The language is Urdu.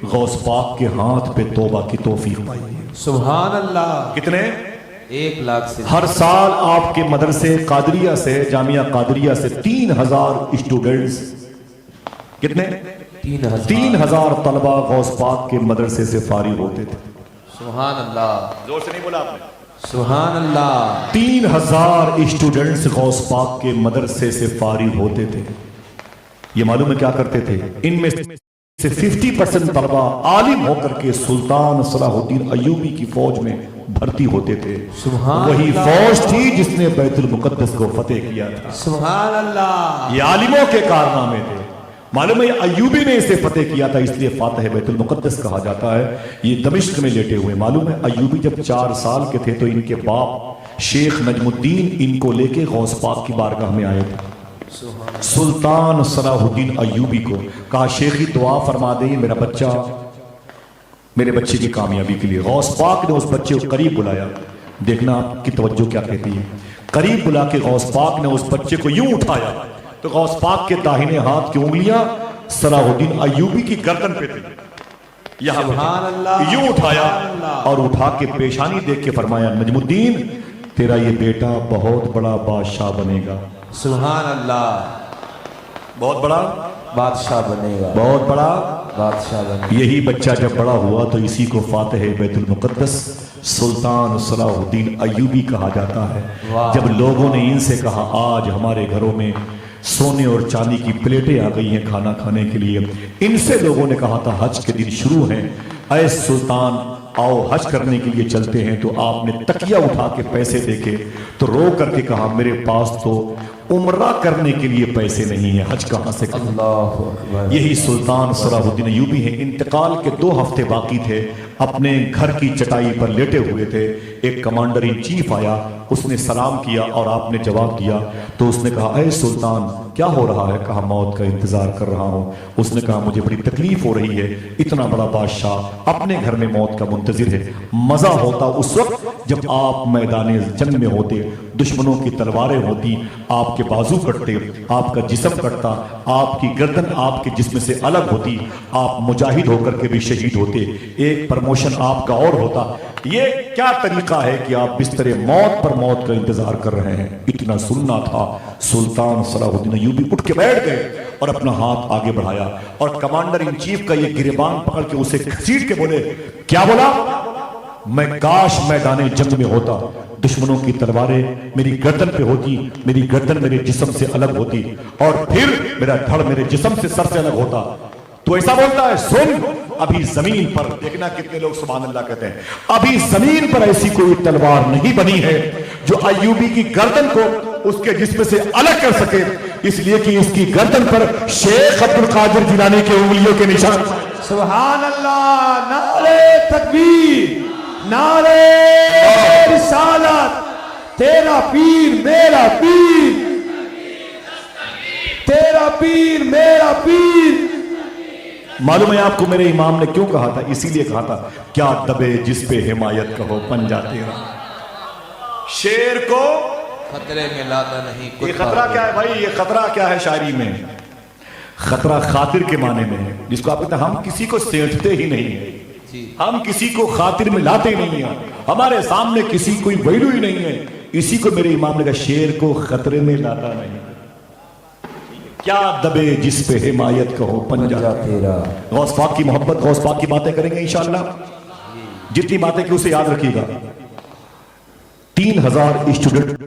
غوث پاک کے ہاتھ پہ توبہ کی توفیق پائی ہے۔ سبحان اللہ۔ کتنے؟ 1,00,000 سے ہر سال آپ کے مدرسے قادریہ سے، جامعہ قادریہ سے 3,000 اسٹوڈنٹس، کتنے؟ 3,000 طلبہ غوث پاک کے مدرسے سے فارغ ہوتے تھے۔ سبحان اللہ۔ زور سے نہیں بولا آپ نے؟ سبحان اللہ۔ 3,000 اسٹوڈنٹس غوث پاک کے مدرسے سے فارغ ہوتے تھے۔ یہ معلوم ہے کیا کرتے تھے؟ ان میں سے 50% طلبہ عالم ہو کر کے سلطان صلاح الدین ایوبی کی فوج میں بھرتی ہوتے تھے۔ وہی فوج تھی جس نے بیت المقدس کو فتح کیا تھا۔ سبحان اللہ۔ یہ عالموں کے کارنامے تھے۔ معلوم ہے یہ ایوبی نے اسے فتح کیا تھا، اس لیے فاتح بیت المقدس کہا جاتا ہے۔ یہ دمشق میں لیٹے ہوئے، معلوم ہے ایوبی جب 4 سال کے تھے تو ان کے باپ شیخ نجم الدین ان کو لے کے غوث پاک کی بارگاہ میں آئے تھے۔ سلطان صلاح الدین ایوبی کو کہا شیخی دعا فرما دیں میرا بچہ، میرے بچے کی کامیابی کے لیے۔ غوث پاک نے اس بچے کو قریب بلایا، دیکھنا آپ کی توجہ کیا کہتی ہے۔ قریب بلا کے غوث پاک نے اس بچے کو یوں اٹھایا تو غوث پاک کے داہنے ہاتھ کی انگلیاں صلاح الدین ایوبی کی گردن پہ تھی۔ یہاں یوں اٹھایا اور اٹھا کے پیشانی دیکھ کے فرمایا نجم الدین تیرا یہ بیٹا بہت بڑا بادشاہ بنے گا۔ سبحان اللہ۔ بہت بڑا بادشاہ بنے گا، بہت بڑا بادشاہ بنے گا۔ یہی بچہ جب بڑا ہوا تو اسی کو فاتح بیت المقدس سلطان صلاح الدین ایوبی کہا جاتا ہے۔ جب لوگوں نے ان سے کہا آج ہمارے گھروں میں سونے اور چاندی کی پلیٹیں آ گئی ہیں کھانا کھانے کے لیے، ان سے لوگوں نے کہا تھا حج کے دن شروع ہیں، اے سلطان آؤ حج کرنے کے لیے چلتے ہیں، تو آپ نے تکیہ اٹھا کے پیسے دیکھے تو رو کر کے کہا میرے پاس تو عمرہ کرنے کے لیے پیسے نہیں ہیں، حج کہاں سے کروں؟ اللہ اکبر۔ یہی سلطان صلاح الدین ایوبی ہیں، انتقال کے 2 ہفتے باقی تھے، اپنے گھر کی چٹائی پر لیٹے ہوئے تھے، ایک کمانڈر ان چیف آیا، اس نے سلام کیا اور آپ نے جواب دیا تو اس نے کہا اے سلطان کیا ہو رہا ہے؟ کہا موت کا انتظار کر رہا ہوں۔ اس نے کہا مجھے بڑی تکلیف ہو رہی ہے، اتنا بڑا بادشاہ اپنے گھر میں موت کا منتظر ہے۔ مزہ ہوتا اس وقت جب آپ میدان جنگ میں ہوتے، دشمنوں کی تلواریں ہوتی، آپ کے بازو کٹتے، آپ کا جسم کٹتا، آپ کی گردن آپ کے جسم سے الگ ہوتی، آپ مجاہد ہو کر کے بھی شہید ہوتے، ایک پرموشن آپ کا اور ہوتا۔ یہ کیا طریقہ ہے کہ آپ بستر موت پر موت کا انتظار کر رہے ہیں؟ اتنا سننا تھا۔ سلطان صلاح الدین ایوبی اٹھ کے بیٹھ گئے اور اپنا ہاتھ آگے بڑھایا اور کمانڈر ان چیف کا یہ گریبان پکڑ کے اسے گھسیٹ کے بولے کیا بولا؟ میں کاش میدان جنگ میں ہوتا، دشمنوں کی تلواریں میری گردن پہ ہوتی، میری گردن میرے جسم سے الگ ہوتی اور پھر میرا دھڑ میرے جسم سے سر سے الگ ہوتا۔ تو ایسا بولتا ہے سن ابھی زمین پر، دیکھنا کتنے لوگ سبحان اللہ کہتے ہیں، ابھی زمین پر ایسی کوئی تلوار نہیں بنی ہے جو ایوبی کی گردن کو اس کے جسم سے الگ کر سکے، اس لیے کہ اس کی گردن پر شیخ عبد القادر جیلانی کے انگلیوں کے نشان۔ سبحان اللہ۔ نعرہ تکبیر، نعرہ رسالت، تیرا پیر میرا پیر، تیرا پیر میرا پیر۔ معلوم ہے آپ کو میرے امام نے کیوں کہا تھا؟ اسی لیے کہا تھا کیا دبے جس پہ حمایت کہو پنجہ تیرا۔ شیر کو خطرے میں لاتا نہیں۔ یہ خطرہ کیا ہے بھائی؟ یہ خطرہ کیا ہے شاعری میں؟ خطرہ خاطر کے معنی میں ہے، جس کو آپ کہتے ہیں ہم کسی کو سینٹتے ہی نہیں ہیں، ہم کسی کو خاطر میں لاتے نہیں ہیں، ہمارے سامنے کسی کوئی ویلو ہی نہیں ہے، اسی کو میرے امام نے کہا شیر کو خطرے میں لاتا نہیں۔ کیا دبے جس پہ حمایت کہو پنجہ تیرا۔ غوث پاک کی محبت، غوث پاک کی باتیں کریں گے انشاءاللہ، جتنی باتیں کہ اسے یاد رکھیے گا۔ 3,000 اسٹوڈنٹ